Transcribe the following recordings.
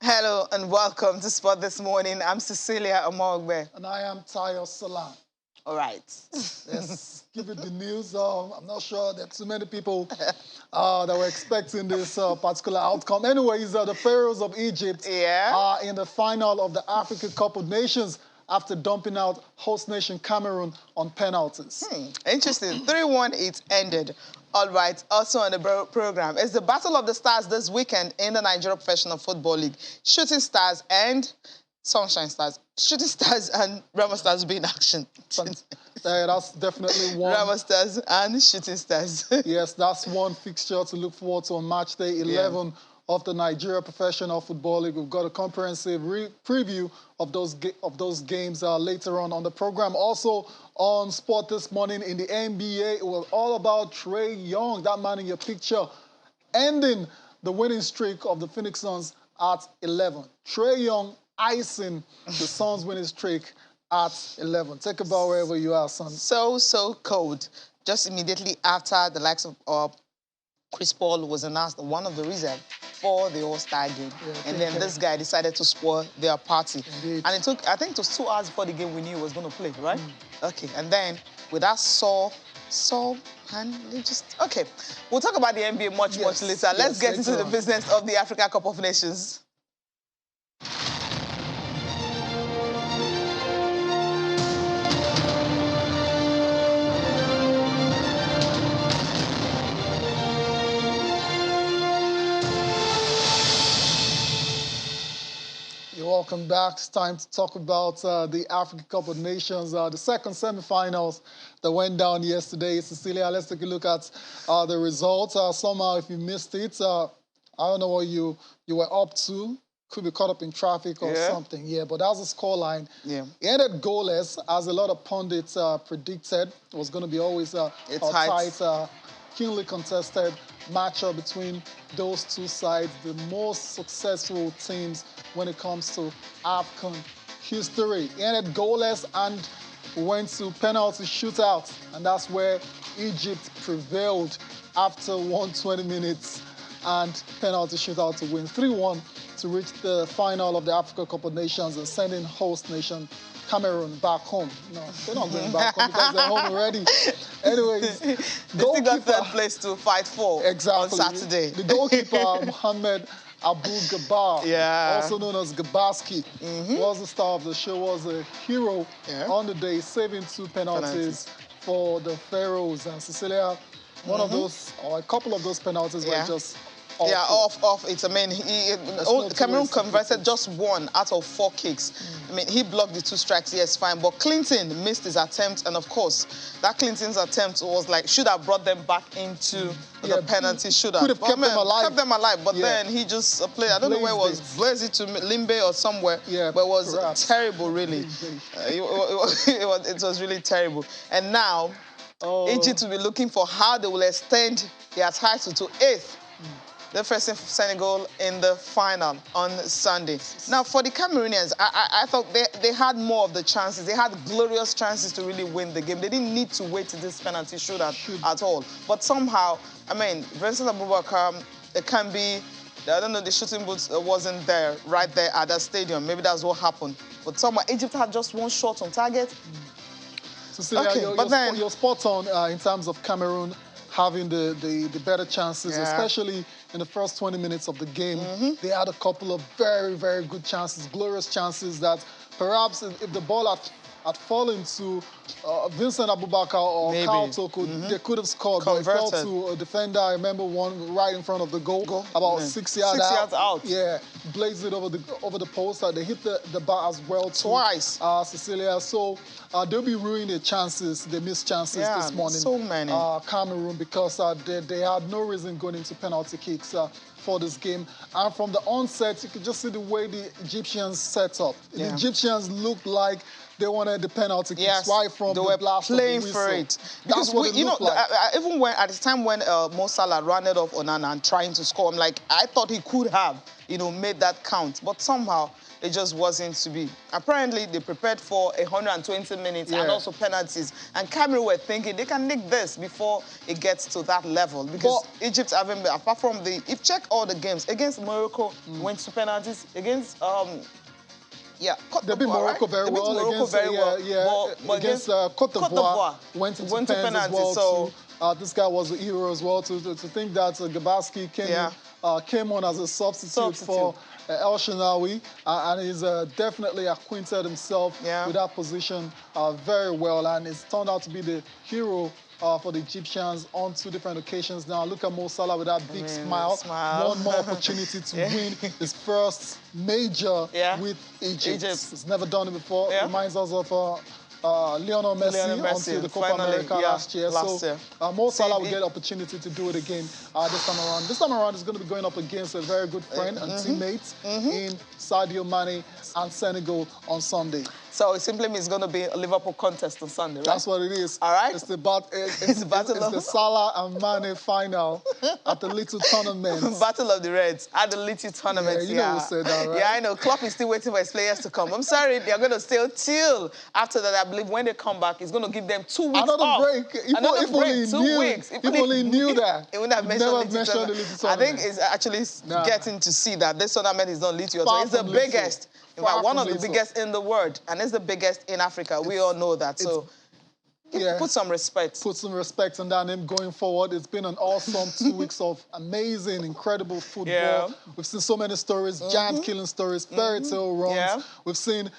Hello and welcome to Sport This Morning. I'm Cecilia Amogbe. And I am Tayo Salam. All right. Let's give it the news. I'm not sure that too many people that were expecting this particular outcome. Anyways, the Pharaohs of Egypt are in the final of the Africa Cup of Nations after dumping out host nation Cameroon on penalties. Interesting. 3-1, it ended. All right, also on the program, it's the Battle of the Stars this weekend in the Nigeria Professional Football League. Shooting Stars and Sunshine Stars. Shooting Stars and Rama Stars will be in action. That's definitely one. Rama Stars and Shooting Stars. Yes, that's one fixture to look forward to on match day 11 of the Nigeria Professional Football League. We've got a comprehensive preview of those games later on the program. Also on Sport This Morning in the NBA, it was all about Trae Young, that man in your picture, ending the winning streak of the Phoenix Suns at 11. Trae Young icing the Suns' winning streak at 11. Take a bow wherever you are, son. So cold. Just immediately after the likes of Chris Paul was announced one of the reasons for the All-Star game. And then this guy decided to spoil their party. Indeed. And it took, I think it was 2 hours before the game we knew he was going to play, right? Okay, and then with that and they just, okay. We'll talk about the NBA much later. Let's get into the business of the Africa Cup of Nations. Welcome back. It's time to talk about the Africa Cup of Nations, the second semifinals that went down yesterday. Cecilia, let's take a look at the results. Somehow, if you missed it, I don't know what you were up to. Could be caught up in traffic or something. Yeah, but that's the scoreline. Yeah. It ended goalless, as a lot of pundits predicted. It was going to be always a tight, keenly contested matchup between those two sides, the most successful teams when it comes to AFCON history. It ended goalless and went to penalty shootout, and that's where Egypt prevailed after 120 minutes and penalty shootout to win 3-1 to reach the final of the Africa Cup of Nations and sending host nation Cameroon back home. No, they're not going back home because they're home already. Anyways, they still got third place to fight for on Saturday. The goalkeeper, Mohamed Abu Gabar, also known as Gabaski, was the star of the show, was a hero on the day, saving 2 penalties for the Pharaohs. And Cecilia, one of those, or a couple of those penalties were just off it. I mean, Cameroon converted just 1 out of 4 kicks. I mean, he blocked the 2 strikes, yes, fine. But Clinton missed his attempt, and of course, that Clinton's attempt was like, should have brought them back into the penalty shootout. Could have kept them alive. But then he just played, I don't know where it was, blazed it to Limbe or somewhere. Yeah, but it was terrible, really. It was really terrible. And now, Egypt will be looking for how they will extend their title to 8th. They're facing Senegal in the final on Sunday. Now, for the Cameroonians, I thought they had more of the chances. They had glorious chances to really win the game. They didn't need to wait to this penalty shootout at all. But somehow, I mean, Vincent Abubakar, it can be, I don't know, the shooting boots wasn't there, right there at that stadium. Maybe that's what happened. But somehow, Egypt had just 1 shot on target. Cecilia, you're spot on in terms of Cameroon having the better chances, especially in the first 20 minutes of the game. They had a couple of very, very good chances, glorious chances that perhaps if the ball had fallen to Vincent Abubakar or Kyle Toko, they could have scored. But it fell to a defender. I remember one right in front of the goal, about 6 yards out. Yeah, blazed it over the post. They hit the bar as well twice, Cecilia. So they'll be ruining their chances. They missed chances this morning. So many. Cameroon, because they had no reason going into penalty kicks for this game. And from the onset, you could just see the way the Egyptians set up. The Egyptians looked like they wanted the penalty kicks yes, right from they the were blast playing of the whistle. for it. That's what it looked like. Even when at the time when Mo Salah ran it off Onana and trying to score, I'm like, I thought he could have, made that count, but somehow it just wasn't to be. Apparently, they prepared for 120 minutes and also penalties. And Cameroon were thinking they can nick this before it gets to that level. Because Egypt haven't been, apart from if check all the games, against Morocco, went to penalties, against, they beat Morocco very well. But against Cote d'Ivoire, went to penalties as well. So this guy was a hero as well. To think that Gabaski came on as a substitute for El Shenawi, and he's definitely acquainted himself with that position very well, and it's turned out to be the hero for the Egyptians on 2 different occasions now. Look at Mo Salah with that big smile. One more opportunity to win his first major with Egypt. He's never done it before. Reminds us of Lionel Messi onto the Copa America last year. So Mo Salah will get opportunity to do it again this time around. This time around, he's going to be going up against a very good friend and teammate in Sadio Mane and Senegal on Sunday. So it simply means it's going to be a Liverpool contest on Sunday, right? That's what it is. All right. It's the Salah and Mane final at the little tournament. Battle of the Reds at the little tournament. Yeah, you know who said that, right? Yeah, I know. Klopp is still waiting for his players to come. I'm sorry, they're going to stay till after that. I believe when they come back, he's going to give them 2 weeks off. Break. Another break. 2 weeks. If only knew that. He wouldn't have mentioned the little tournament. I think it's actually getting to see that this tournament is not little. So it's the biggest. In fact, one of the biggest in the world, and it's the biggest in Africa. We all know that. So put some respect. Put some respect on that name going forward. It's been an awesome 2 weeks of amazing, incredible football. We've seen so many stories, giant-killing stories, fairy tale runs. We've seen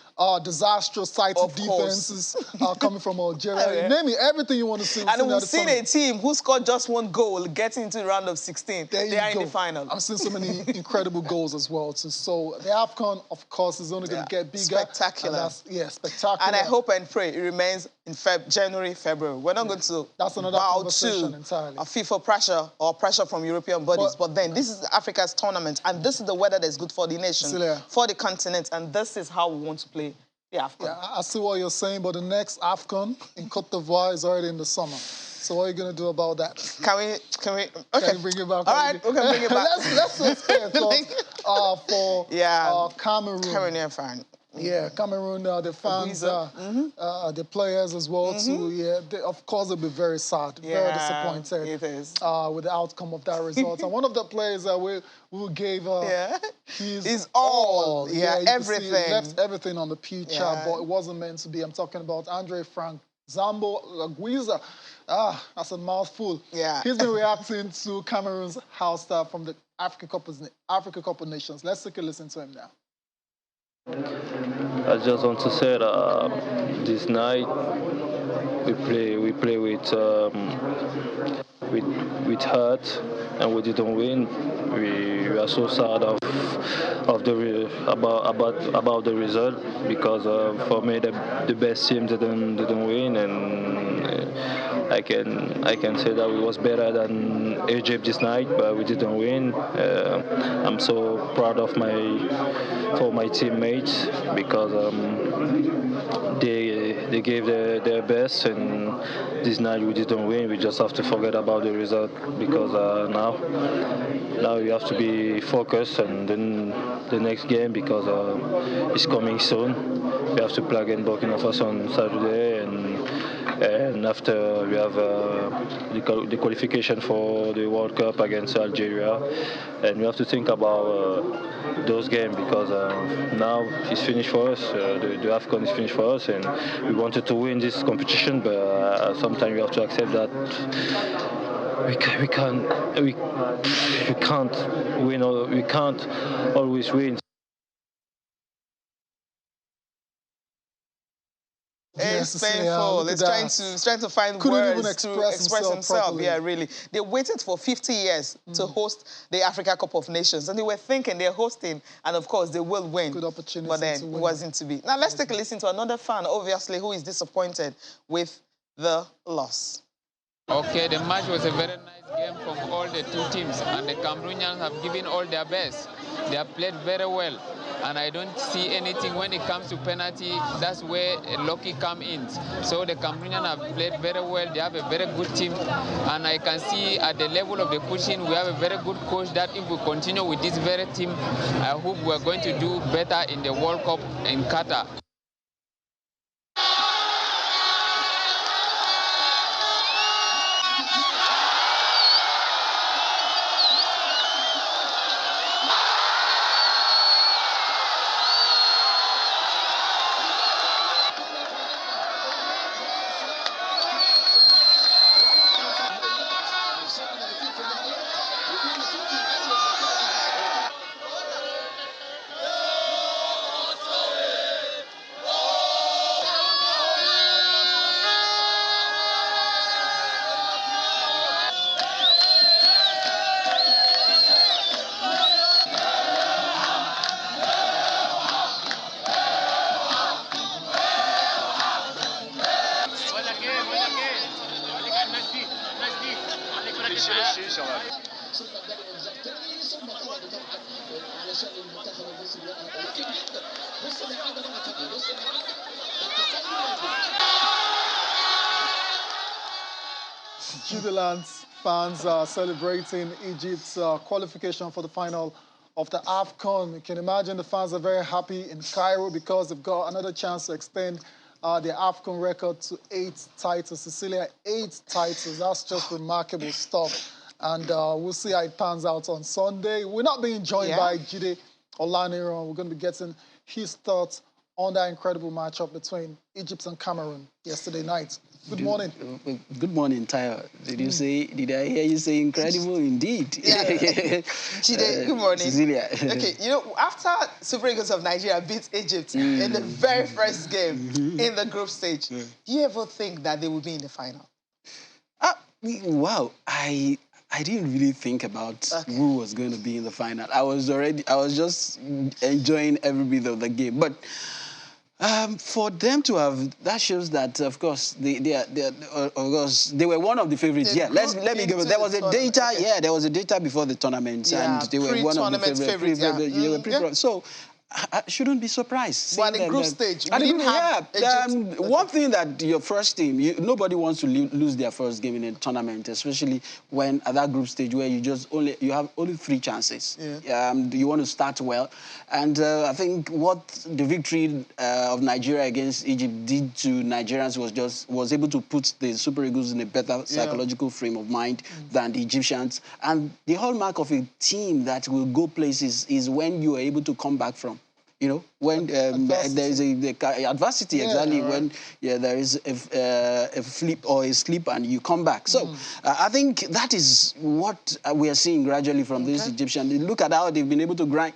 disastrous sighted defenses coming from Algeria. Name it, everything you want to see. And we've seen a team who scored just 1 goal getting into the round of 16. They are in the final. I've seen so many incredible goals as well. So the AFCON, of course, is only going to get bigger. Spectacular. Spectacular. And I hope and pray it remains in January, February. We're not going to bow to a FIFA pressure or pressure from European bodies. But then this is Africa's tournament, and this is the weather that's good for the nation, for the continent, and this is how we want to play the AFCON. Yeah, I see what you're saying, but the next AFCON in Cote d'Ivoire is already in the summer. So what are you going to do about that? Can we? Okay. Can you bring it back? All right, we can bring it back. let's for Cameroon. Cameroon, yeah, fine. Yeah, Cameroon, the fans, the players as well too. Of course they'll be very sad, very disappointed with the outcome of that result. And one of the players that we gave his all, everything. He left everything on the pitch, but it wasn't meant to be. I'm talking about Andre Frank Zambo Guiza. That's a mouthful. Yeah. He's been reacting to Cameroon's house star from the Africa Cup of Nations. Let's take a listen to him now. I just want to say that this night we play with heart, and we didn't win. We are so sad about the result, because for me the best team didn't win, and I can say that we was better than Egypt this night, but we didn't win. I'm so proud of my teammates, because they gave their best, and this night we didn't win. We just have to forget about the result, because now you have to be focused, and then the next game, because it's coming soon. We have to play against Burkina Faso on Saturday, and after we have the qualification for the World Cup against Algeria, and we have to think about those games, because now it's finished for us. The AFCON is finished for us, and we wanted to win this competition, but sometimes we have to accept that we can't win, or we can't always win. It's painful. It's trying to find words to express himself. Yeah, really. They waited for 50 years to host the Africa Cup of Nations, and they were thinking they're hosting, and of course they will win. Good opportunity. But then it wasn't to be. Now let's take a listen to another fan, obviously, who is disappointed with the loss. Okay, the match was a very nice game from all the 2 teams, and the Cameroonians have given all their best. They have played very well. And I don't see anything when it comes to penalty. That's where lucky come in. So the Cameroonians have played very well. They have a very good team. And I can see at the level of the coaching, we have a very good coach that if we continue with this very team, I hope we're going to do better in the World Cup in Qatar. Jubilant fans are celebrating Egypt's qualification for the final of the AFCON. You can imagine the fans are very happy in Cairo because they've got another chance to extend their AFCON record to 8 titles. Cecilia, 8 titles. That's just remarkable stuff. And we'll see how it pans out on Sunday. We're not being joined by Jide Olaniran. We're going to be getting his thoughts on that incredible matchup between Egypt and Cameroon yesterday night. Good morning. Good morning, Tayo. Did I hear you say incredible indeed? Yeah. Jide, good morning. Cecilia. Okay, you know, after Super Eagles of Nigeria beat Egypt in the very first game in the group stage, do you ever think that they would be in the final? Wow. I didn't really think about who was going to be in the final. I was just enjoying every bit of the game. But for them to have, that shows that, of course, they were one of the favorites. Yeah, let me give it. There was a data. Okay. Yeah, there was a data before the tournament, and they were one of the favorites. So I shouldn't be surprised. But at the group stage, we didn't have Egypt. One thing that your first team, nobody wants to lose their first game in a tournament, especially when at that group stage where you have only 3 chances. Yeah. You want to start well, and I think what the victory of Nigeria against Egypt did to Nigerians was able to put the Super Eagles in a better psychological frame of mind than the Egyptians. And the hallmark of a team that will go places is when you are able to come back from. You know, when there is adversity, exactly, when there is a flip or a slip and you come back. So I think that is what we are seeing gradually from this Egyptian. Look at how they've been able to grind.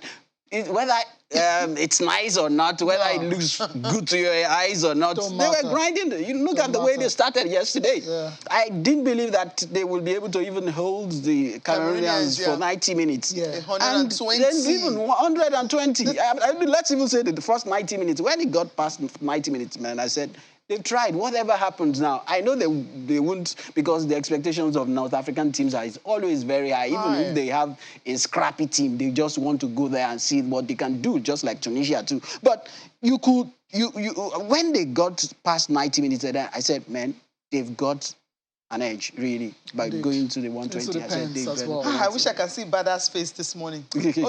Whether it's nice or not, whether it looks good to your eyes or not, they were grinding. You look at the way they started yesterday. Yeah. I didn't believe that they would be able to even hold the Cameroonians for 90 minutes. Yeah. 120. And then even 120. Let's even say that the first 90 minutes, when it got past 90 minutes, man, I said, they've tried. Whatever happens now, I know they won't, because the expectations of North African teams are always very high. Even if they have a scrappy team, they just want to go there and see what they can do, just like Tunisia too. But when they got past 90 minutes, I said, man, they've got an edge, really, by going to the 120. I said, well. I wish I could see Bada's face this morning. Okay.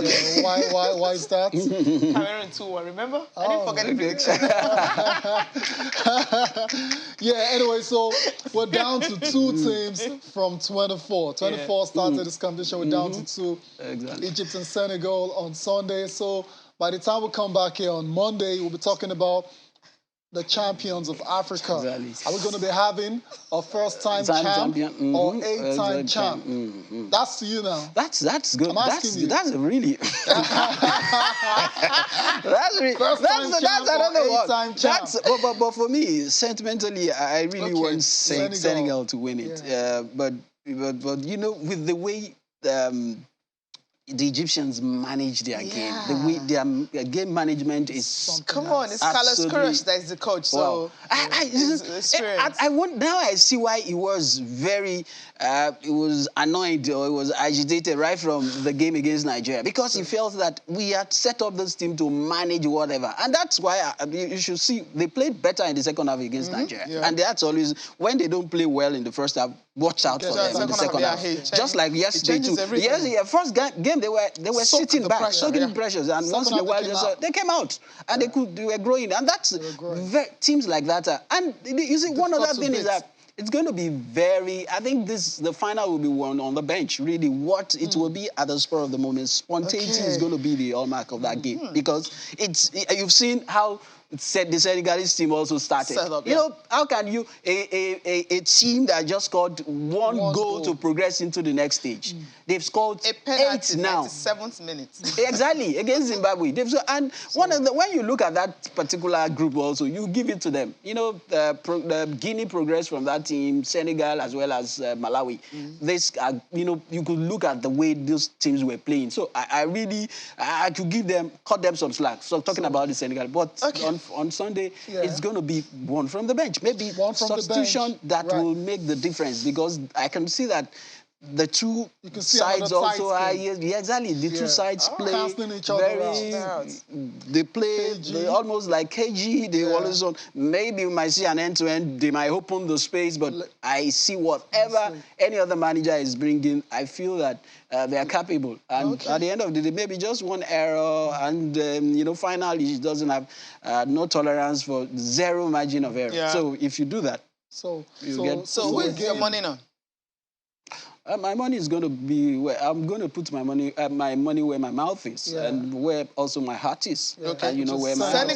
Why is that? Cameroon 2-1, remember? I didn't forget the prediction. Yeah, anyway, so we're down to 2 teams from 24. 24 started this competition. We're down to 2. Exactly. Egypt and Senegal on Sunday. So by the time we come back here on Monday, we'll be talking about the champions of Africa. Exactly. Are we going to be having a first-time champion or 8-time champ? That's to you now. That's good. I'm asking you. That's really. that's another one. But for me, sentimentally, I really want Senegal to win it. Yeah. But you know, with the way the Egyptians manage their game. The way their game management is... Come on, it's Carlos Queiroz that is the coach, so... Wow. Now I see why he was very... he was annoyed or he was agitated right from the game against Nigeria because he felt that we had set up this team to manage whatever. And that's why you should see they played better in the second half against Nigeria. Yeah. And that's always... When they don't play well in the first half, watch out for them in the second half. Just like yesterday too. First game they were sitting back, soaking pressures, and once in a while they came out and they were growing, and that's teams like that. And you see, one other thing is that it's going to be very... I think the final will be won on the bench. Really, what it will be at the spur of the moment. Spontaneity is going to be the hallmark of that game because you've seen how the Senegalese team also started. You know, how can you, a team that just scored one goal to progress into the next stage? They've scored a penalty 8 now. 97th minute. Exactly, against Zimbabwe. And when you look at that particular group also, you give it to them. You know, the Guinea progressed from that team, Senegal as well as Malawi. You know, you could look at the way those teams were playing. So I could cut them some slack. So talking about the Senegal, but on Sunday, it's going to be one from the bench. Maybe one substitution that will make the difference because I can see that the two sides also are... exactly. The two sides play each other very... They play almost like KG. They always on... Maybe we might see an end-to-end. They might open the space, but I see whatever any other manager is bringing, I feel that they are capable. And at the end of the day, maybe just one error and, you know, finally, it doesn't have no tolerance for zero margin of error. Yeah. So if you do that, so who is your money now? My money is going to be where I'm going to put my money where my mouth is and where also my heart is. Okay, and you know where my heart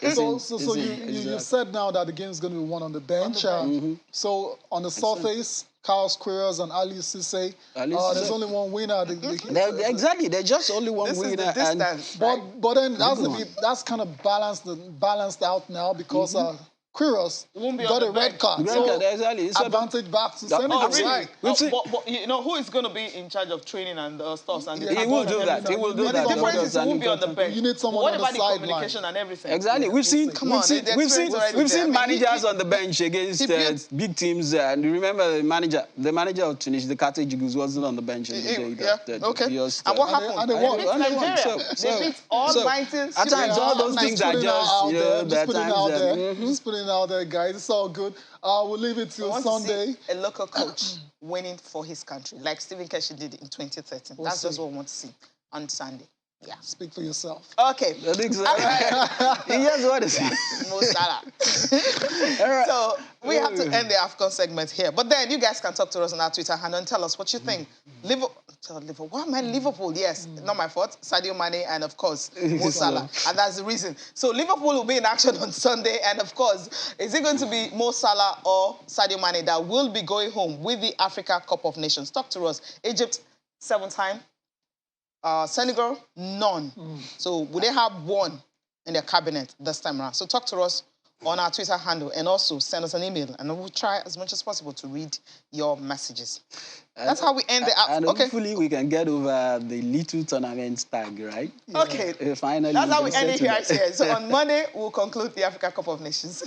is. So you said now that the game is going to be won on the bench. So on the surface, Carlos Queiroz and Ali Cisse, there's only one winner. Exactly, there's just only one winner. But then that's kind of balanced out now because Queiroz got a red card. Advantage back to Senegal. Right. But you know who is going to be in charge of training and stuff? And he will do that. He will do that. The difference is he won't be on the bench. You need someone on the sideline. What about the communication and everything? Exactly. We've seen managers on the bench against big teams. And remember the manager of Tunisia, the Carthage, wasn't on the bench. And what happened? And they won. They beat all 19. At times, all those things are just putting out there, guys. It's all good. We'll leave it till Sunday. A local coach winning for his country, like Stephen Keshi did in 2013. That's just what we want to see on Sunday. Yeah. Speak for yourself. Okay. Here's what is Mo Salah. So we have to end the AFCON segment here. But then you guys can talk to us on our Twitter handle and tell us what you think. Liverpool. Why am I Liverpool? Yes, not my fault. Sadio Mane and, of course, Mo Salah. And that's the reason. So Liverpool will be in action on Sunday. And, of course, is it going to be Mo Salah or Sadio Mane that will be going home with the Africa Cup of Nations? Talk to us. Egypt, 7-time. Senegal, none. So would they have one in their cabinet this time around? So talk to us on our Twitter handle and also send us an email and we'll try as much as possible to read your messages. That's how we end the app. And hopefully we can get over the little tournament tag, right? Okay. Finally. That's how we end it here. So on Monday, we'll conclude the Africa Cup of Nations.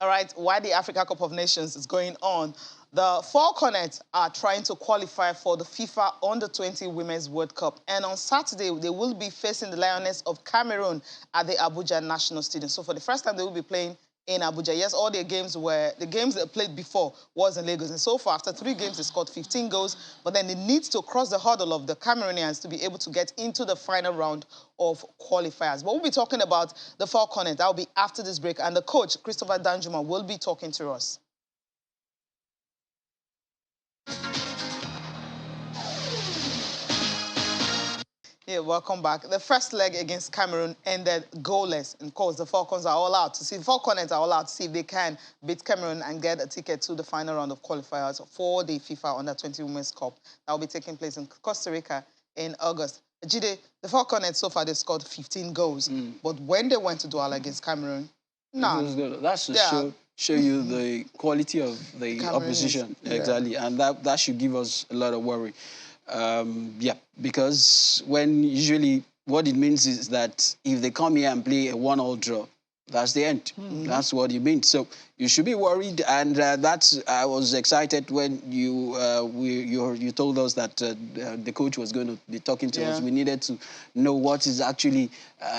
All right, while the Africa Cup of Nations is going on, the Falconets are trying to qualify for the FIFA Under-20 Women's World Cup. And on Saturday, they will be facing the Lioness of Cameroon at the Abuja National Stadium. So for the first time, they will be playing in Abuja. Yes, all their games the games they played before was in Lagos. And so far, after 3 games, they scored 15 goals. But then they need to cross the hurdle of the Cameroonians to be able to get into the final round of qualifiers. But we'll be talking about the Falconets. That will be after this break. And the coach, Christopher Danjuma, will be talking to us. Yeah, welcome back. The first leg against Cameroon ended goalless. And of course, the Falcons are all out to see, Falconets are all out to see if they can beat Cameroon and get a ticket to the final round of qualifiers for the FIFA Under-20 Women's Cup. That will be taking place in Costa Rica in August. Jide, the Falconets so far, they scored 15 goals. But when they went to Douala against Cameroon, none. That's to show you the quality of the opposition. Yeah. Exactly. And that should give us a lot of worry. Yeah, because usually what it means is that if they come here and play a 1-1 draw, that's the end. That's what it means. So you should be worried, and I was excited when you told us that the coach was going to be talking to us. We needed to know what is actually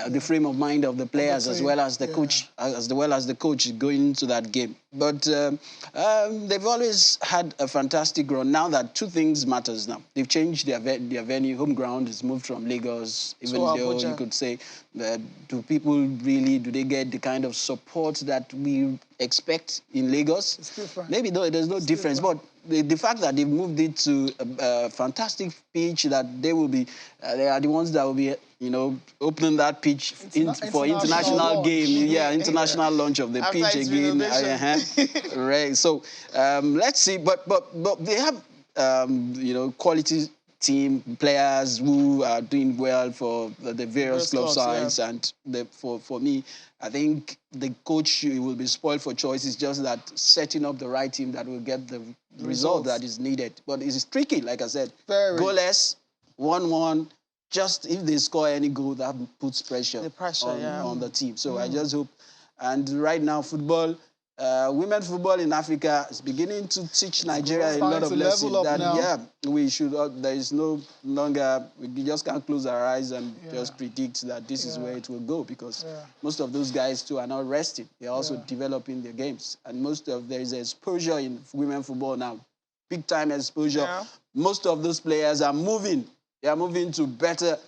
the frame of mind of the players as well as the coach, going into that game. But they've always had a fantastic run. Now that two things matters now. They've changed their venue. Home ground is moved from Lagos, even though you could say, do they get the kind of support that we expect in Lagos? It's different. Maybe there's no difference, but the fact that they've moved it to a fantastic pitch, that they are the ones that will be, opening that pitch for international game. International launch of the pitch again. Right. So let's see. But they have quality team players who are doing well for the various club sides, and for me, I think the coach will be spoiled for choice. It's just that setting up the right team that will get the result that is needed. But it's tricky, like I said. Goalless, 1-1. Just if they score any goal, that puts pressure on the team. So I just hope. And right now, football. Women football in Africa is beginning to teach Nigeria a lot of lessons. We should. There is no longer. We just can't close our eyes and just predict that this is where it will go, because most of those guys too are not resting. They're also developing their games, and there is exposure in women football now, big time exposure. Most of those players are moving. They are moving to better.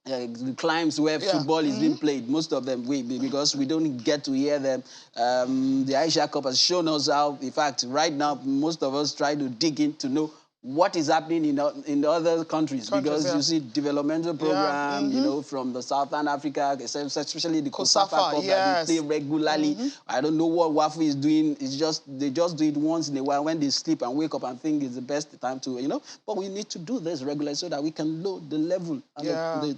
The climes where football is being played, most of them because we don't get to hear them. The Asia Cup has shown us how, in fact, right now, most of us try to dig in to know what is happening in the other countries, because you see developmental program, from the Southern Africa, especially the COSAFA Cup that they play regularly. I don't know what WAFU is doing. It's just they just do it once in a while when they sleep and wake up and think it's the best time to, But we need to do this regularly so that we can know the level and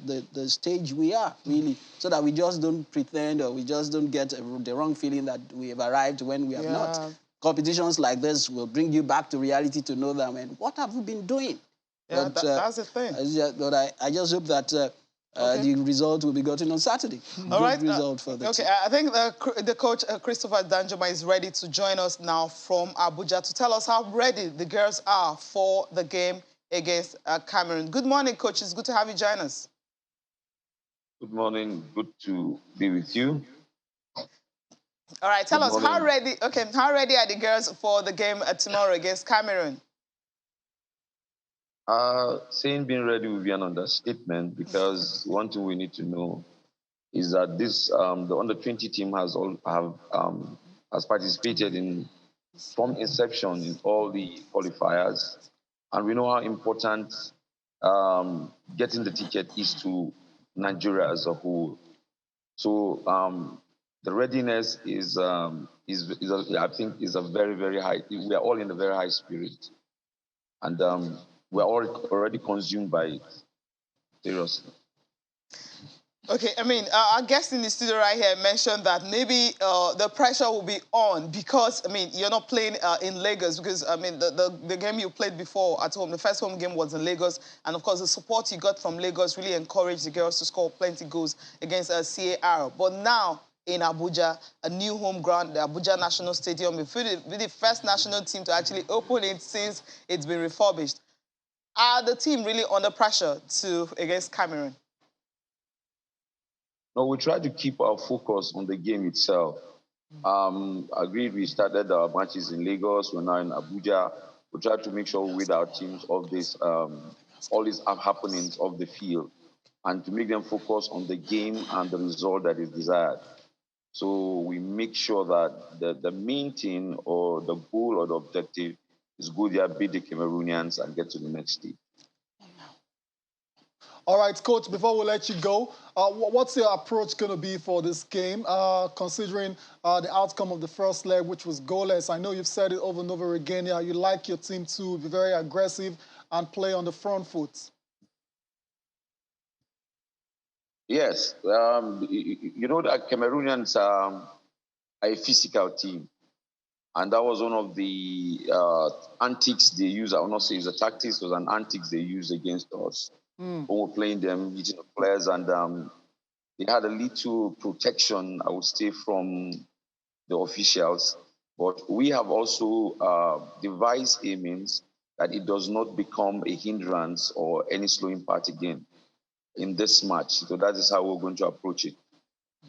the stage we are, really, so that we just don't pretend, or we just don't get the wrong feeling that we have arrived when we have not. Competitions like this will bring you back to reality to know that, man, what have we been doing? But, that's the thing. But I just hope that the result will be gotten on Saturday. All right. Result for the team. I think the coach, Christopher Danjuma, is ready to join us now from Abuja to tell us how ready the girls are for the game against Cameroon. Good morning, coach. It's good to have you join us. Good morning. Good to be with you. All right, tell us how ready are the girls for the game tomorrow against Cameroon? Saying being ready will be an understatement, because one thing we need to know is that this the under-20 team has participated from inception in all the qualifiers, and we know how important getting the ticket is to Nigeria as a whole. So the readiness I think is a very, very high. We are all in a very high spirit, and we are all already consumed by it. Seriously. Okay, I mean, our guest in the studio right here mentioned that maybe the pressure will be on because, I mean, you're not playing in Lagos, because, I mean, the game you played before at home, the first home game was in Lagos, and, of course, the support you got from Lagos really encouraged the girls to score plenty goals against CAR. But now, in Abuja, a new home ground, the Abuja National Stadium, will be the first national team to actually open it since it's been refurbished. Are the team really under pressure against Cameroon? No, we try to keep our focus on the game itself. Agreed, we started our matches in Lagos. We're now in Abuja. We try to make sure we with our teams of this, all these happenings of the field, and to make them focus on the game and the result that is desired. So we make sure that the main thing, or the goal or the objective, is go there, beat the Cameroonians and get to the next stage. All right, Coach, before we let you go, what's your approach going to be for this game, considering the outcome of the first leg, which was goalless? I know you've said it over and over again. You like your team to be very aggressive and play on the front foot. Yes. You know that Cameroonians are a physical team. And that was one of the antics they use. I will not say it's a tactics, it was an antics they used against us. When we're playing them, using the players, and they had a little protection, I would say, from the officials. But we have also devised a means that it does not become a hindrance or any slowing part again in this match. So that is how we're going to approach it.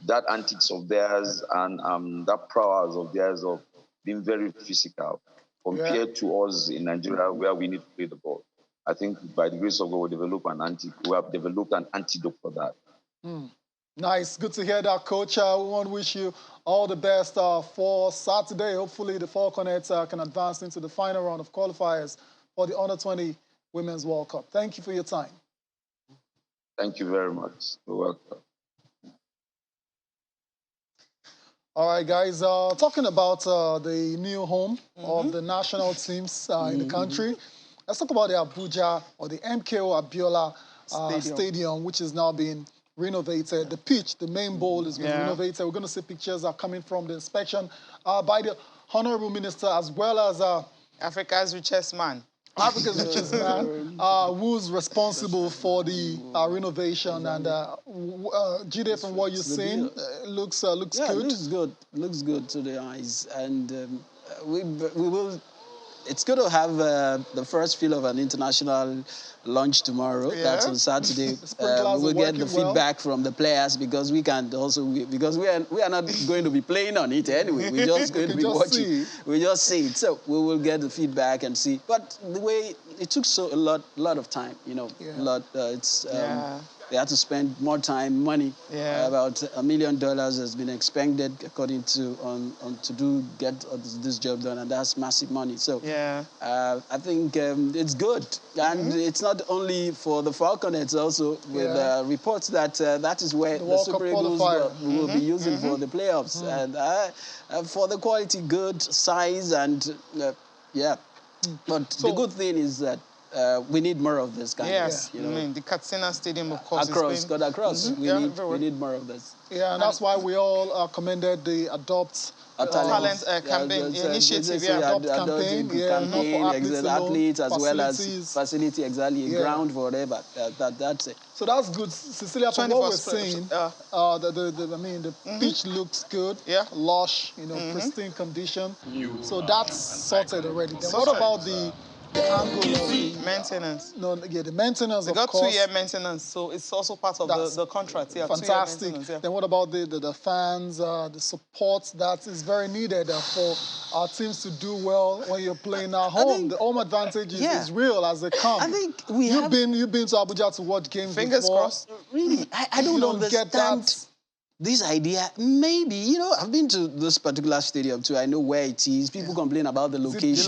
That antics of theirs and that prowess of theirs of being very physical compared to us in Nigeria where we need to play the ball. I think by the grace of God, we have developed an antidote for that. Nice. Good to hear that, Coach. We want to wish you all the best for Saturday. Hopefully the Falconets can advance into the final round of qualifiers for the Under-20 Women's World Cup. Thank you for your time. Thank you very much. You're welcome. All right, guys, talking about the new home of the national teams in the country, let's talk about the Abuja or the MKO Abiola Stadium, which is now being renovated. The pitch, the main bowl is being renovated. We're going to see pictures are coming from the inspection by the Honorable Minister as well as Africa's richest man. Africa's richest man, who's responsible for the renovation. And Jide, from what you've seen, looks good. Looks good to the eyes. And we will. It's going to have the first feel of an international launch tomorrow. That's on Saturday. We will get the feedback from the players because we can also because we are not going to be playing on it anyway. We're just going to be watching. We just see it. So we will get the feedback and see. But the way it took a lot of time, you know, a lot. They had to spend more time, money. About $1 million has been expended according to to get this job done, and that's massive money. So I think it's good, and it's not only for the Falconets. Also with reports that that is where the Super Eagles will be using for the playoffs, and for the quality, good size, and But the good thing is that. We need more of this kind of, you know. I mean, the Katsina Stadium, of course, across. We need more of this. Yeah, and that's why we all commended the Adopt talent campaign initiative. Adopt campaign, not for athletes as well as facility, ground, whatever. That's it. So that's good, Cecilia. From what we're seeing, the pitch looks good, lush, you know, pristine condition. So that's sorted already. Then what about the angle of the maintenance? The maintenance, of course. They got 2-year maintenance, so it's also part of the contract. Fantastic. Then what about the fans, the support that is very needed for our teams to do well when you're playing at home? The home advantage is real as they come. I think you've been to Abuja to watch games Fingers before. crossed. Really, I don't understand. Get that. This idea, maybe, you know, I've been to this particular stadium too. I know where it is. People complain about the location.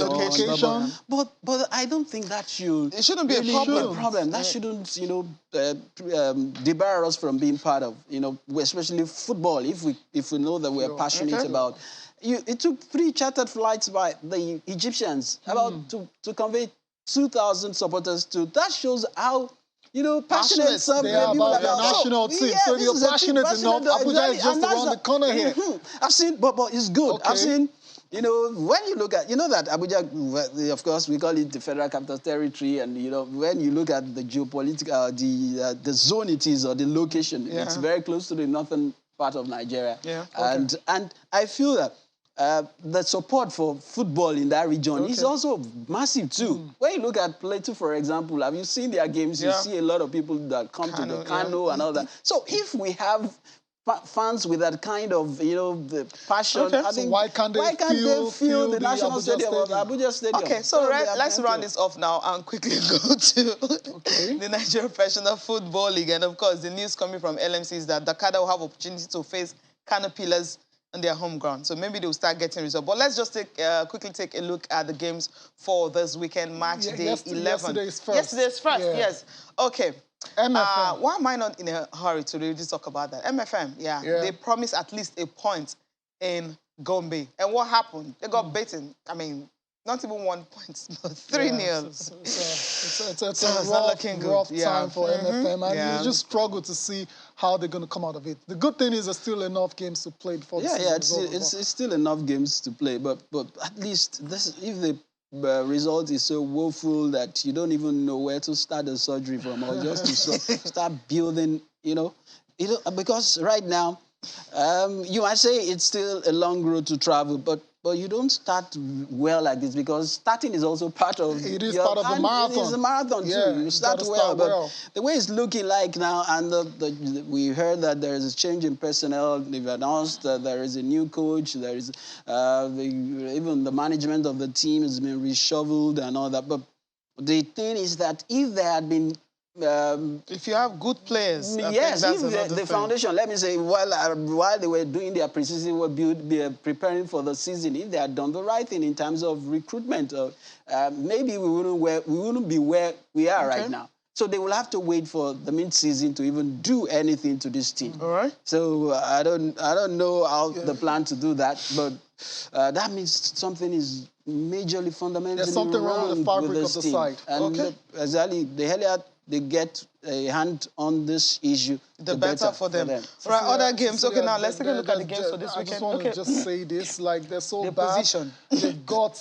But I don't think that should... It shouldn't be a problem. That shouldn't, you know, debar us from being part of, you know, especially football, if we know that we're passionate about... It took 3 chartered flights by the Egyptians to convey 2,000 supporters to... That shows how... You know, passionate they are about their national team. So you're passionate enough. Abuja is just around the corner here. I've seen, but it's good. I've seen, you know, when you look at, you know that Abuja, of course, we call it the Federal Capital Territory, and you know, when you look at the geopolitical, the zone it is or the location, it's very close to the northern part of Nigeria. And I feel that. The support for football in that region is also massive too. When you look at Plateau, for example, have you seen their games? You see a lot of people that come to the Kano and all that. So if we have fans with that kind of, you know, the passion, I think, why can't they feel the national stadium of Abuja Stadium? Okay, so let's round this off now and quickly go to the Nigerian Professional Football League. And of course, the news coming from LMC is that Dakada will have opportunity to face Kano Pillars on their home ground. So maybe they'll start getting results. But let's just quickly take a look at the games for this weekend, match day 11. Yesterday's first. Yesterday's first, yes. Okay. MFM. Why am I not in a hurry to really talk about that? MFM, yeah. They promised at least a point in Gombe. And what happened? They got beaten. I mean, not even 1 point, but 3-0. It's a rough time for MFM, and you just struggle to see how they're going to come out of it. The good thing is there's still enough games to play before the season is over. It's still enough games to play, but at least if the result is so woeful that you don't even know where to start the surgery from, or just to start building, because right now, you might say it's still a long road to travel, but you don't start well like this, because starting is also part of it is part of the marathon. It's a marathon too. You start well, but the way it's looking like now, and we heard that there is a change in personnel. They've announced that there is a new coach. There is even the management of the team has been reshuffled and all that. But the thing is that if there had been if you have good players, yes, if the foundation, let me say, while they were doing their preseason work, preparing for the season, if they had done the right thing in terms of recruitment, maybe we wouldn't be where we are right now. So they will have to wait for the mid-season to even do anything to this team. All right. So I don't know how the plan to do that, but that means something is majorly fundamentally there's something wrong with the fabric of the side. And exactly, the earlier they get a hand on this issue, the better for them. Right, other games. Okay, now let's take a look at the games for this weekend. I just want to just say this, like they're so bad. They've got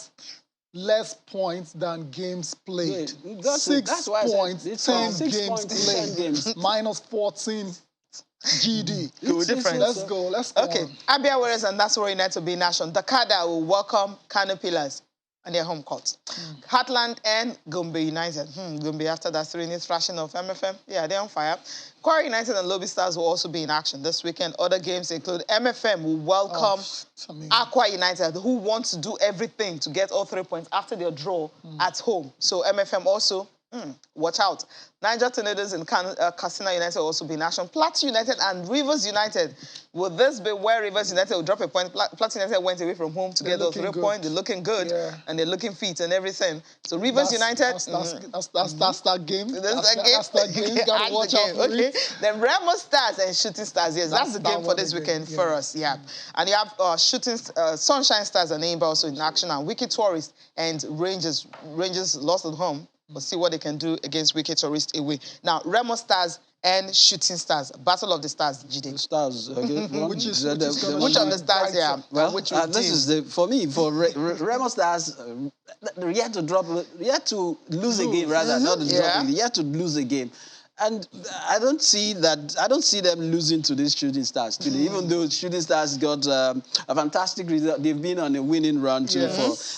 less points than games played. 6 points, 10 games played. Minus 14 GD. Let's go. Okay, Abia Warriors and Nasarawa United will be in action. Dakada will welcome Kano Pillars on their home court. Heartland and Gombe United. Gombe after that 3-0 thrashing of MFM. Yeah, they're on fire. Kwara United and Lobby Stars will also be in action this weekend. Other games include MFM will welcome Aqua United, who want to do everything to get all 3 points after their draw at home. So MFM also, watch out. Niger Tornadoes and Katsina United will also be in action. Plateau United and Rivers United. Will this be where Rivers United will drop a point? Plateau United went away from home to get those 3 points. They're looking good, and they're looking fit and everything. So Rivers United... That's that game. That's that game. You got to watch out for it. Then Remo Stars and Shooting Stars. Yes, that's the game for this weekend for us. Yeah. And you have Sunshine Stars and Aimba also in action. And Wicked Tourists and Rangers. Rangers lost at home. We'll see what they can do against Wicked Tourist away. Now, Remo Stars and Shooting Stars. Battle of the Stars, GD. The Stars, okay. which of the stars, yeah. Well, this is for Remo Stars, you had to lose a game, rather, not dropping. You had to lose a game. And I don't see them losing to these Shooting Stars today, even though Shooting Stars got a fantastic result. They've been on a winning run too.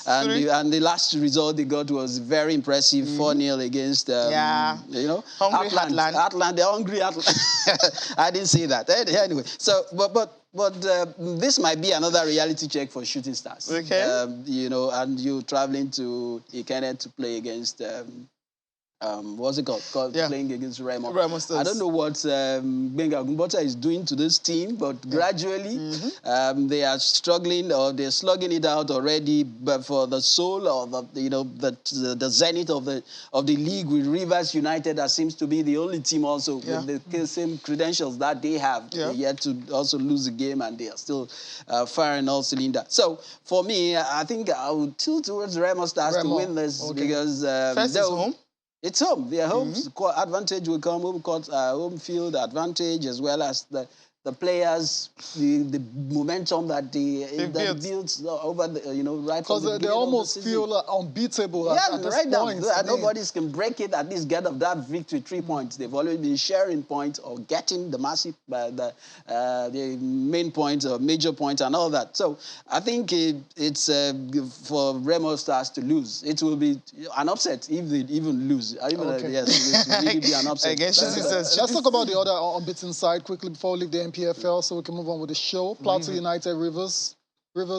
And the last result they got was very impressive, 4-0 against, hungry Heartland. They're hungry Heartland. I didn't say that. Anyway, so, but this might be another reality check for Shooting Stars. Okay. And you traveling to Ikene to play against... what's it called? Playing against Remo. I don't know what Benga Gumbota is doing to this team, but gradually they are struggling, or they're slugging it out already. But for the soul or the zenith of the league with Rivers United, that seems to be the only team also with the same credentials that they have. They yet to also lose a game, and they are still firing all cylinders. So for me, I think I would tilt towards Remo Stars to win this because first is home. It's home. Their home advantage will come, home field advantage, as well as the players, the momentum that they built over the, right from the beginning. Because they almost feel unbeatable at this point. Nobody can break it, at least get of that victory, 3 points. They've always been sharing points or getting the massive, the main points or major points and all that. So I think it's for Remo Stars to lose. It will be an upset if they even lose. Yes, it will really be an upset. Let's talk about the other unbeaten side quickly before we leave the NPFL so we can move on with the show. Plateau United, Rivers,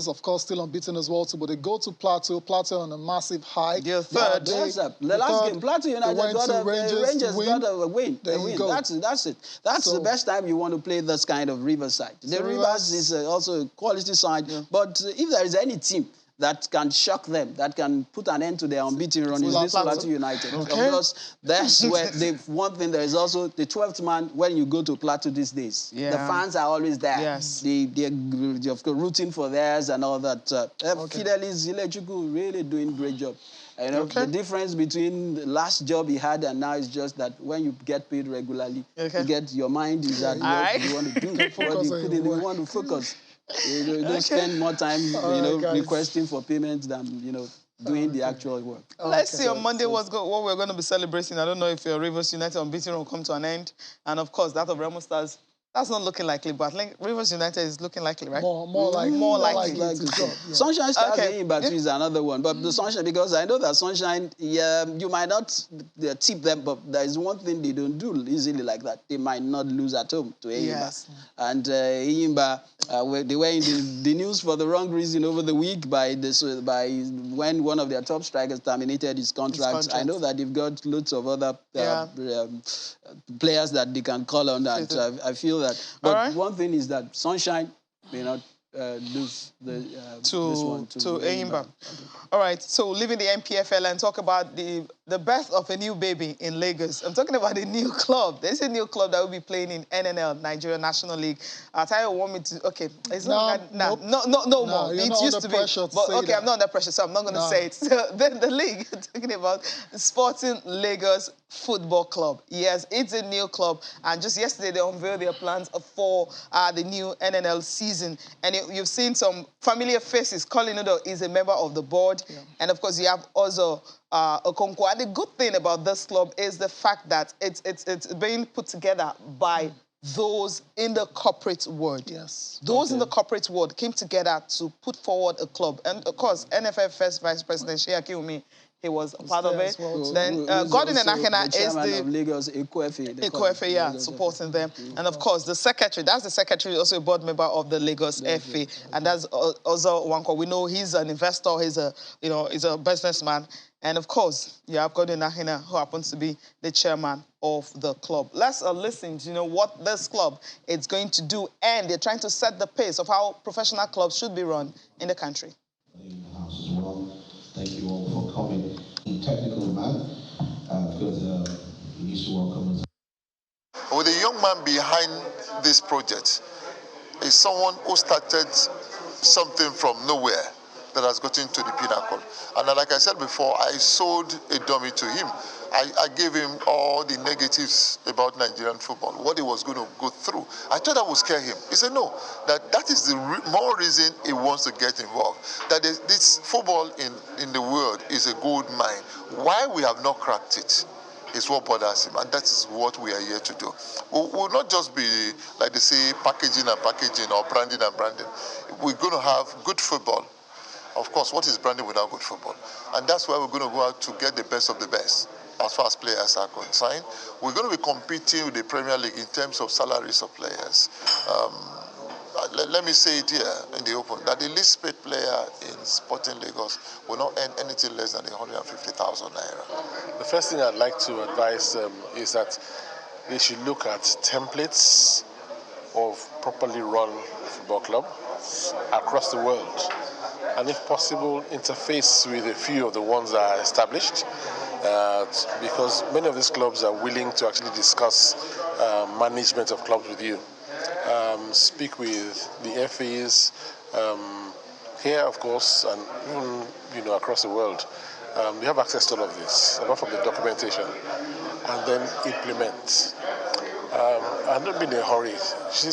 of course, still unbeaten as well, too, but they go to Plateau on a massive high. They're third. The last game, Plateau United Rangers got a win. That's it. That's the best time you want to play this kind of Rivers side. The Rivers is also a quality side, but if there is any team that can shock them, that can put an end to their unbeaten run is this Plateau United. Okay. Because that's where one thing, there is also the 12th man when you go to Plateau these days. Yeah. The fans are always there. Yes. They're rooting for theirs and all that. Fidelis Ilechukwu really doing great job. You know, the difference between the last job he had and now is just that when you get paid regularly, you get your mind is at what you want to do, what you put in, you want to focus. You don't spend more time, requesting for payments than, doing the actual work. Let's see on Monday what we're going to be celebrating. I don't know if Rivers United unbeaten will come to an end. And, of course, that of Remo Stars, that's not looking likely, but I think Rivers United is looking likely, right? More likely. Sunshine Stars in Batu is another one. But the Sunshine, because I know that Sunshine, you might not tip them, but there is one thing they don't do easily like that. They might not lose at home to Eyimba. Yes. And Eyimba, they were in the news for the wrong reason over the week by when one of their top strikers terminated his contract. I know that they've got loads of other players that they can call on, and I feel that. But one thing is that Sunshine may not lose this one to Eyimba. All right, so leaving the NPFL and talk about the birth of a new baby in Lagos. I'm talking about a new club. There's a new club that will be playing in NNL, Nigeria National League. Tayo want me to, okay, it's not, no more. It used to be, but okay, I'm not under pressure, so I'm not going to say it. So the league, talking about Sporting Lagos Football Club. Yes, it's a new club, and just yesterday they unveiled their plans for the new NNL season. And you've seen some familiar faces. Colin Udo is a member of the board, and of course you have also Okonkwo. And the good thing about this club is the fact that it's being put together by those in the corporate world. Yes. Those in the corporate world came together to put forward a club. And of course, NFF First Vice President Sheikh Akiwumi, he was a part of it. Well, then Gordon and Akena is the Lagos Eko, supporting them. And of course, the secretary, that's the secretary, also a board member of the Lagos FA, and that's also Wanko. We know he's an investor, he's a businessman. And of course, you have Gordon Akena, who happens to be the chairman of the club. Let's listen to what this club is going to do, and they're trying to set the pace of how professional clubs should be run in the country. In the house as well. Thank you all for coming. Technical man, because he needs to welcome us. With the young man behind this project is someone who started something from nowhere that has gotten to the pinnacle. And like I said before, I sold a dummy to him. I gave him all the negatives about Nigerian football, what he was going to go through. I thought that would scare him. He said, no, that is the more reason he wants to get involved. That this football in the world is a gold mine. Why we have not cracked it is what bothers him, and that is what we are here to do. We'll not just be, like they say, packaging and packaging or branding and branding. We're going to have good football. Of course, what is branding without good football? And that's why we're going to go out to get the best of the best. As far as players are concerned, we're going to be competing with the Premier League in terms of salaries of players. Let me say it here in the open, that the least paid player in Sporting Lagos will not earn anything less than 150,000 naira. The first thing I'd like to advise them is that they should look at templates of properly run football clubs across the world, and if possible, interface with a few of the ones that are established. Because many of these clubs are willing to actually discuss management of clubs with you. Speak with the FAs here, of course, and even across the world. We have access to all of this, a lot of the documentation, and then implement. And don't be in a hurry.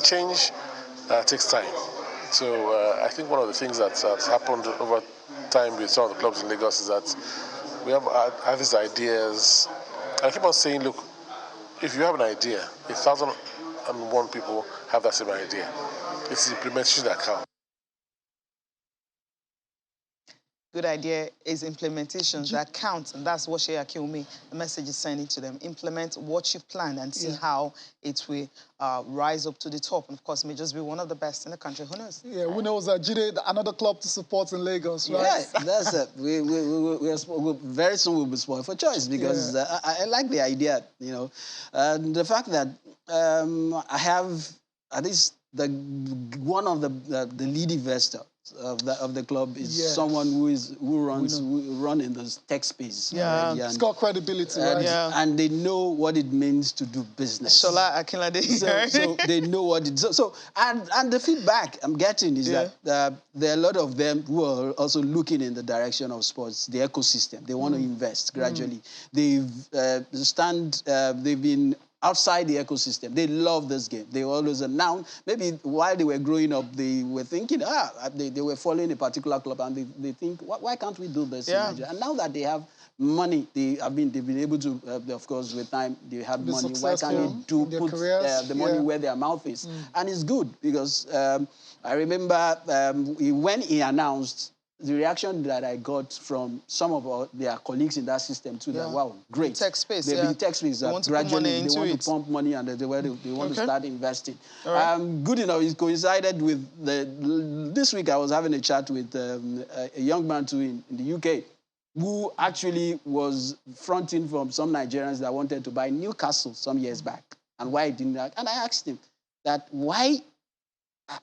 Change takes time. So I think one of the things that's happened over time with some of the clubs in Lagos is that we have these ideas. I keep on saying, look, if you have an idea, 1,001 people have that same idea. It's the implementation that counts. Good idea is implementations that count, and that's what Sheikh Akiwumi, the message is sending to them. Implement what you've planned and see how it will rise up to the top. And of course, it may just be one of the best in the country. Who knows? Yeah, who knows? Jide, another club to support in Lagos, right? Yes, that's it. We very soon we'll be spoiled for choice, because I like the idea, and the fact that I have at least one of the lead investor of the club is someone who run in the tech space. Yeah, it's got credibility, right? And they know what it means to do business. Shola Akinlade. So they know what it is. And the feedback I'm getting is that there are a lot of them who are also looking in the direction of sports, the ecosystem. They want to invest gradually. They've been outside the ecosystem. They love this game. They always announce, maybe while they were growing up, they were thinking, they were following a particular club and they think, why can't we do this in Nigeria? And now that they have money, they've been able to, of course, with time, they have money. Why can't they put the money where their mouth is? And it's good because I remember when he announced, the reaction that I got from some of their colleagues in that system too, that wow, great. Tech space, They've been tech space. Gradually, they want to pump money and they want to start investing. Good enough, it coincided with this week I was having a chat with a young man too in the UK who actually was fronting from some Nigerians that wanted to buy Newcastle some years back. And why didn't that? And I asked him that why.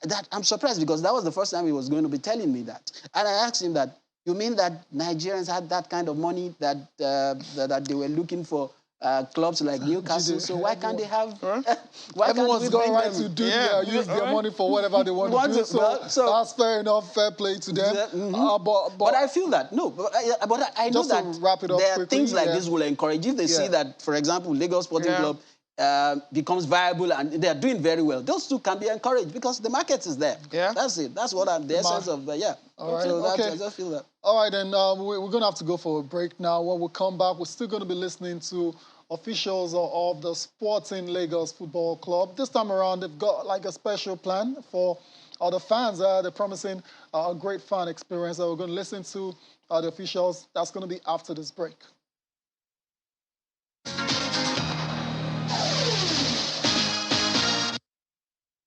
That I'm surprised because that was the first time he was going to be telling me that. And I asked him that, you mean that Nigerians had that kind of money that that they were looking for clubs like Newcastle, so why can't they have... Why everyone's got a right to do use their money for whatever they want to do, so that's fair enough, fair play to them. But I feel that, but I know that wrap it up there are quickly, things like this will encourage. If they see that, for example, Lagos Sporting Club becomes viable and they are doing very well, those two can be encouraged because the market is there. That's it. That's what the essence of All right, so I just feel that. All right, then we're going to have to go for a break now. When we come back, we're still going to be listening to officials of the Sporting Lagos Football Club. This time around, they've got like a special plan for the fans. They're promising a great fan experience. We're going to listen to the officials. That's going to be after this break.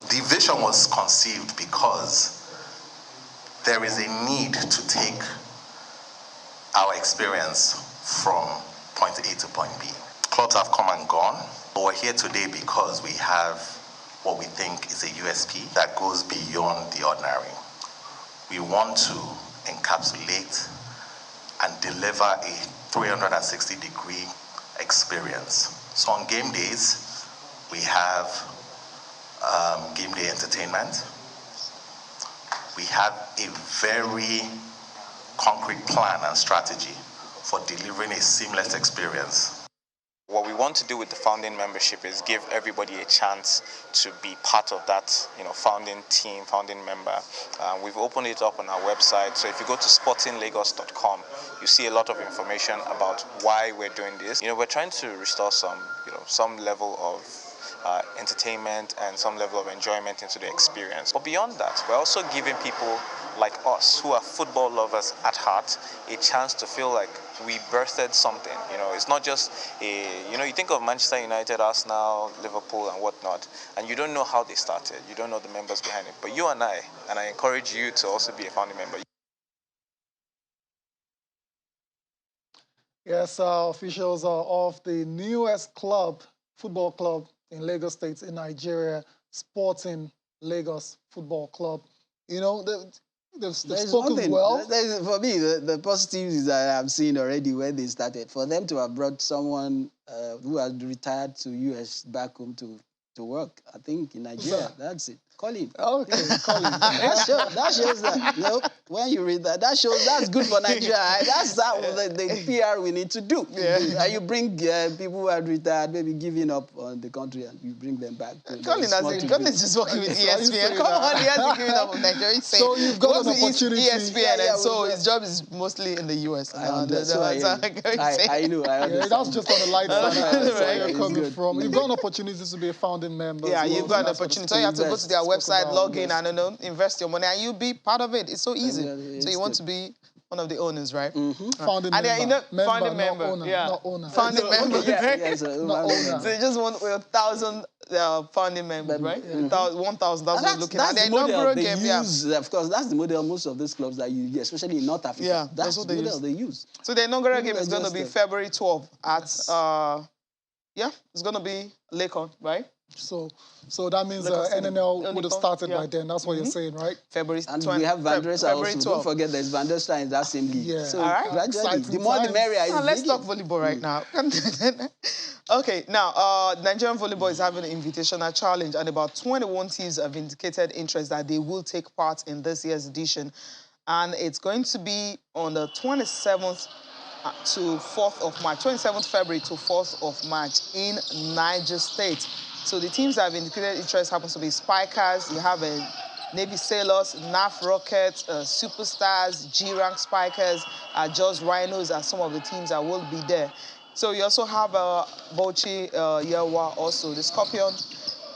The vision was conceived because there is a need to take our experience from point A to point B. Clubs have come and gone, but we're here today because we have what we think is a USP that goes beyond the ordinary. We want to encapsulate and deliver a 360-degree experience. So on game days, we have game day entertainment. We have a very concrete plan and strategy for delivering a seamless experience. What we want to do with the founding membership is give everybody a chance to be part of that, founding team, founding member. We've opened it up on our website. So if you go to sportinglagos.com, you see a lot of information about why we're doing this. We're trying to restore some level of entertainment and some level of enjoyment into the experience. But beyond that, we're also giving people like us who are football lovers at heart a chance to feel like we birthed something. It's not just you think of Manchester United, Arsenal, Liverpool and whatnot, and you don't know how they started. You don't know the members behind it. But you and I encourage you to also be a founding member. Yes, officials of the newest football club in Lagos State in Nigeria, Sporting Lagos Football Club. They've spoken well. For me, the positives is that I'm seeing already where they started. For them to have brought someone who had retired to US back home to work, I think in Nigeria, that's it. Colin. Okay, Colin. That shows that. When you read that, that shows that's good for Nigeria. That's the PR we need to do. And you bring people who had retired, maybe giving up on the country, and you bring them back. Colin is just working with ESPN. Come on, he hasn't given up on Nigeria. So you've got an opportunity. ESPN, and so his job is mostly in the US. I know. That's just on the light side. Where you're coming from. You've got an opportunity to be a founding member. Yeah, you've got an opportunity. So you have to go to their website, log in, and invest your money, and you'll be part of it. It's so easy. So you want to be one of the owners, right? Founding member. Founding member. Not owner. Founding member. Not owner. So you just want 1,000 founding members, right? 1,000. That's what we're looking at. The model they use. Of course, that's the model most of these clubs that you, especially in North Africa. Yeah, that's the model they use. So the inaugural game is going to be February 12th at. It's going to be Lakon, right? So that means NNL would have started by then. That's what you're saying, right? February 20. And we have Vandresa also. 12. Don't forget there's Vandresa in that same league. Yeah. So all right. gradually, the more the merrier. Let's talk volleyball right now. Okay, now, Nigerian volleyball is having an invitational challenge, and about 21 teams have indicated interest that they will take part in this year's edition. And it's going to be on the 27th to 4th of March, 27th February to 4th of March in Niger State. So the teams that have indicated interest happens to be Spikers, you have a Navy Sailors, NAF Rockets, Superstars, G-Rank Spikers, Just Rhinos are some of the teams that will be there. So you also have Bauchi, Yewa, also the Scorpion,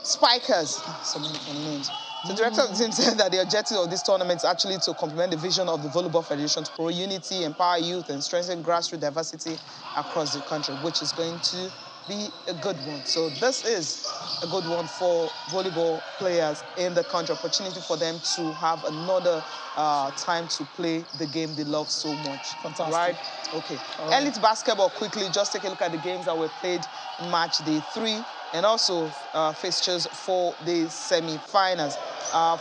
Spikers, so many funny names. The director of the team said that the objective of this tournament is actually to complement the vision of the Volleyball Federation to promote unity, empower youth, and strengthen grassroots diversity across the country, which is going to be a good one. So this is a good one for volleyball players in the country, opportunity for them to have another time to play the game they love so much. Fantastic. Right? Okay. Right. Elite basketball, quickly, just take a look at the games that were played in match day 3 and also fixtures for the semi-finals.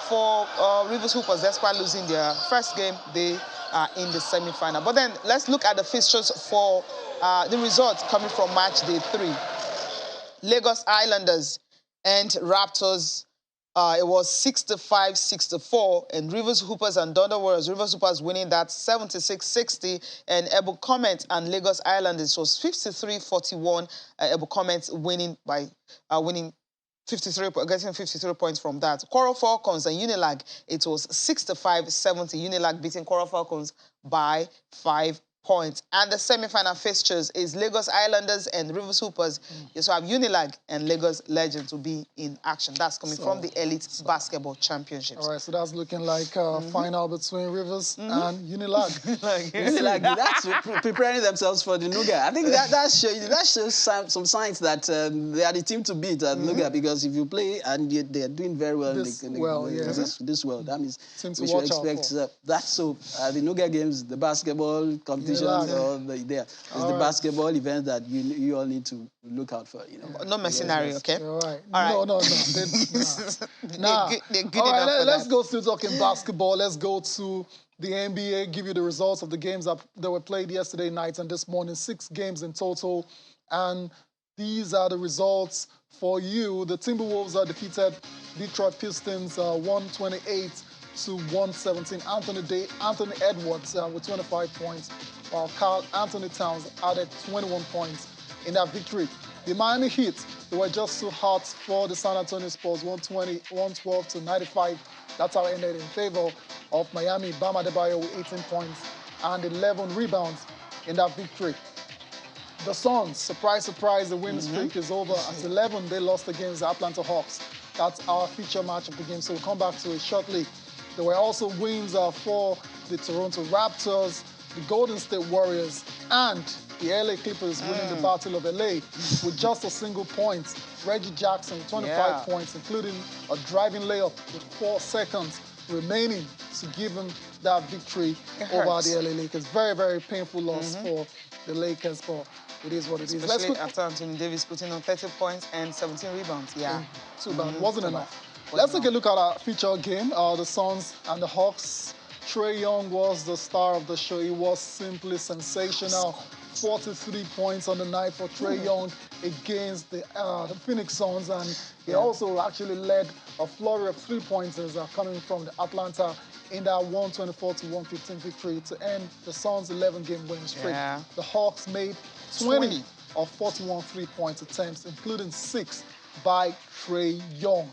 For Rivers Hoopers, despite losing their first game, they are in the semi-final. But then let's look at the fixtures for the results coming from match day 3. Lagos Islanders and Raptors, it was 65-64, and Rivers Hoopers and Thunder Warriors, Rivers Hoopers winning that 76-60, and Ebu Comet and Lagos Islanders was 53-41, Ebu Comet winning by getting 53 points from that. Coral Falcons and Unilag, it was 65-70, Unilag beating Coral Falcons by 5 points. And the semi-final fixtures is Lagos Islanders and Rivers Hoopers. You also have Unilag and Lagos Legends will be in action. That's coming from the Elite Basketball Championships. All right, so that's looking like a final between Rivers and Unilag. Unilag, that's preparing themselves for the Nuga. I think that shows some signs that they are the team to beat at Nuga, because if you play and they are doing very well this well, that means we should expect that. So the Nuga games, the basketball competition, the basketball event that you all need to look out for. No mercenary, okay? All right. All right. No. They're good all enough right, for let's that. go still talking basketball. Let's go to the NBA, give you the results of the games that were played yesterday night and this morning. 6 games in total. And these are the results for you. The Timberwolves are defeated Detroit Pistons 128-117. Anthony Edwards with 25 points, while Karl Anthony Towns added 21 points in that victory. The Miami Heat, they were just too hot for the San Antonio Spurs, 112-95. That's how it ended in favor of Miami. Bam Adebayo with 18 points and 11 rebounds in that victory. The Suns, surprise, surprise, the winning streak is over. At 11, they lost against the Atlanta Hawks. That's our feature match of the game, so we'll come back to it shortly. There were also wins for the Toronto Raptors, the Golden State Warriors, and the LA Clippers winning the Battle of LA with just a single point. Reggie Jackson with 25 points, including a driving layup with 4 seconds remaining to give him that victory over the LA Lakers. Very, very painful loss for the Lakers, but it is what it is. Especially after Anthony Davis putting on 30 points and 17 rebounds. Yeah. Too bad. Wasn't enough. Let's take a look at our feature game, the Suns and the Hawks. Trae Young was the star of the show. He was simply sensational. 43 points on the night for Trae Young against the Phoenix Suns, and he also actually led a flurry of 3-pointers coming from the Atlanta in that 124-115 victory to end the Suns' 11-game winning streak. The Hawks made 20 of 41 3-point attempts, including 6 by Trae Young.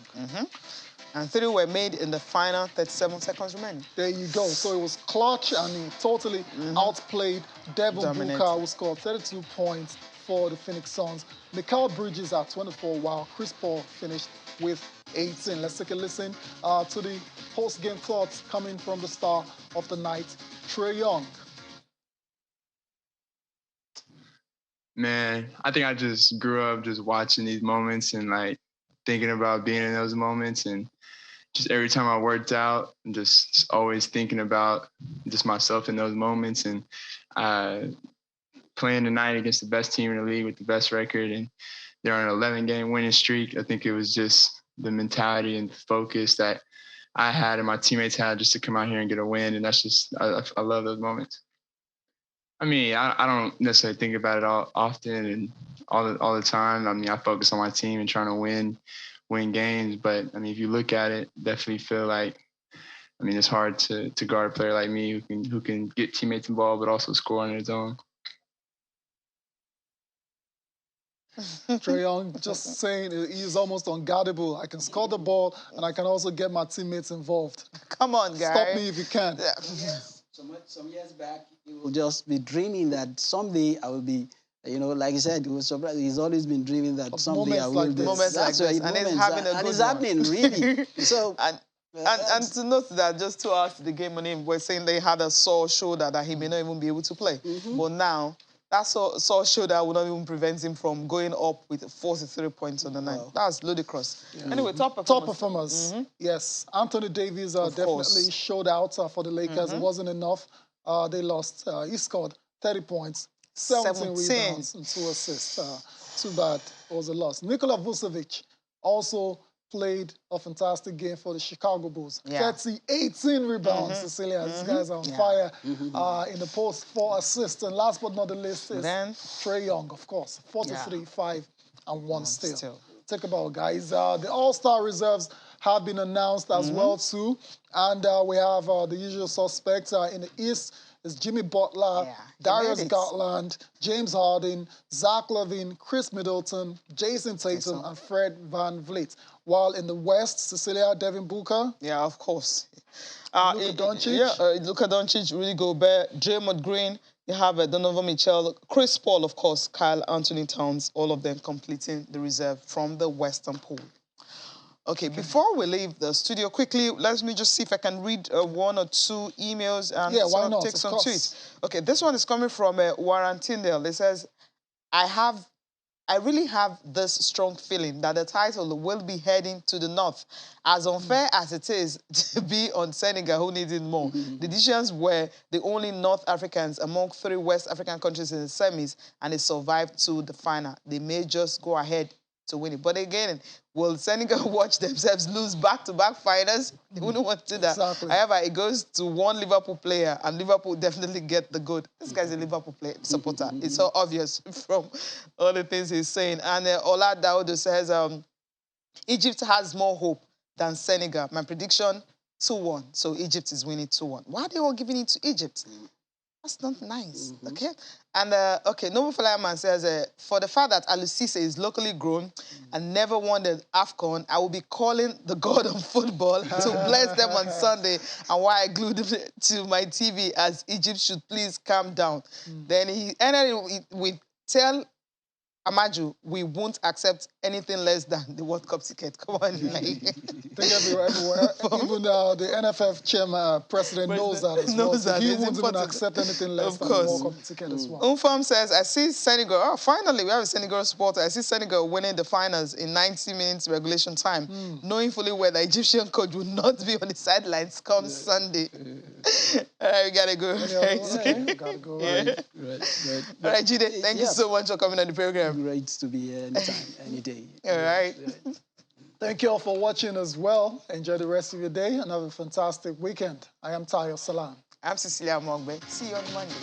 And 3 were made in the final 37 seconds remaining. There you go. So it was clutch, and he totally outplayed Devin Booker, who scored 32 points for the Phoenix Suns. Mikal Bridges at 24, while Chris Paul finished with 18. Let's take a listen to the post-game thoughts coming from the star of the night, Trae Young. Man, I think I just grew up just watching these moments and like thinking about being in those moments, and just every time I worked out, I'm just always thinking about just myself in those moments, and playing tonight against the best team in the league with the best record, and they're on an 11-game winning streak. I think it was just the mentality and focus that I had and my teammates had just to come out here and get a win. And that's just, I love those moments. I mean, I don't necessarily think about it all often and all the time. I mean, I focus on my team and trying to win games. But I mean, if you look at it, definitely feel like, I mean, it's hard to guard a player like me who can get teammates involved but also score on his own. Trae Young just saying he's almost unguardable. I can score the ball and I can also get my teammates involved. Come on, guys. Stop me if you can. Yeah. Yes. Some years back, he will just be dreaming that someday I will be, you know, like he said, he was surprised. He's always been dreaming that someday I will be. Moments like this. And it's having a good one. And it's happening, really. So... And to note that just 2 hours to the game on him, we're saying they had a sore shoulder that he may not even be able to play. But now, that sore shoulder will not even prevent him from going up with 43 points on the night. That's ludicrous. Yeah. Anyway, top performers. Yes, Anthony Davis definitely showed out for the Lakers. It wasn't enough. They lost. He scored 30 points, 17 rebounds, and 2 assists. Too bad it was a loss. Nikola Vucevic also played a fantastic game for the Chicago Bulls. 18 rebounds, Cecilia. These guys are on fire in the post, 4 assists. And last but not the least is Trae Young, of course. 43, 5, and 1 steal. Take about, guys. The All-Star reserves have been announced as well, too. And we have the usual suspects in the East. Is Jimmy Butler, Darius Garland, James Harden, Zach LaVine, Chris Middleton, Jason Tatum, and Fred VanVleet. While in the West, Cecilia, Devin Booker. Yeah, of course. Luka Doncic. Yeah, Luka Doncic, Rudy Gobert, Draymond Green. You have Donovan Mitchell, Chris Paul, of course, Kyle Anthony Towns, all of them completing the reserve from the Western Pool. Okay, before we leave the studio, quickly, let me just see if I can read 1 or 2 emails and why not? Take some tweets. Okay, this one is coming from Warren Tyndale. It says, I really have this strong feeling that the title will be heading to the North. As unfair as it is to be on Senegal, who needs it more. The Egyptians were the only North Africans among 3 West African countries in the semis, and they survived to the final. They may just go ahead to win it. But again, will Senegal watch themselves lose back-to-back finals? They wouldn't want to do that. Exactly. However, it goes to one Liverpool player, and Liverpool definitely get the good. This guy's a Liverpool supporter. It's so obvious from all the things he's saying. And Ola Daudo says, Egypt has more hope than Senegal. My prediction, 2-1. So Egypt is winning 2-1. Why are they all giving it to Egypt? That's not nice, okay? And, okay, Noble Flyman says, for the fact that Aliou Cisse is locally grown and never won the AFCON, I will be calling the god of football to bless them on Sunday, and why I glued it to my TV as Egypt should please calm down. Then he ended with, tell Amaju, we won't accept anything less than the World Cup ticket. Come on. I think everywhere. Even the NFF chairman, president knows that as well. So he won't even accept anything less than the World Cup ticket as well. Umfam says, I see Senegal, finally we have a Senegal supporter. I see Senegal winning the finals in 90 minutes regulation time, knowing fully well the Egyptian coach will not be on the sidelines come Sunday. All right, we gotta go. Gotta go. Right. All right, Jide, thank you so much for coming on the program. Great to be here anytime, any day. All right. Thank you all for watching as well. Enjoy the rest of your day and have a fantastic weekend. I am Tayo Salam. I'm Cecilia Mogbe. See you on Monday.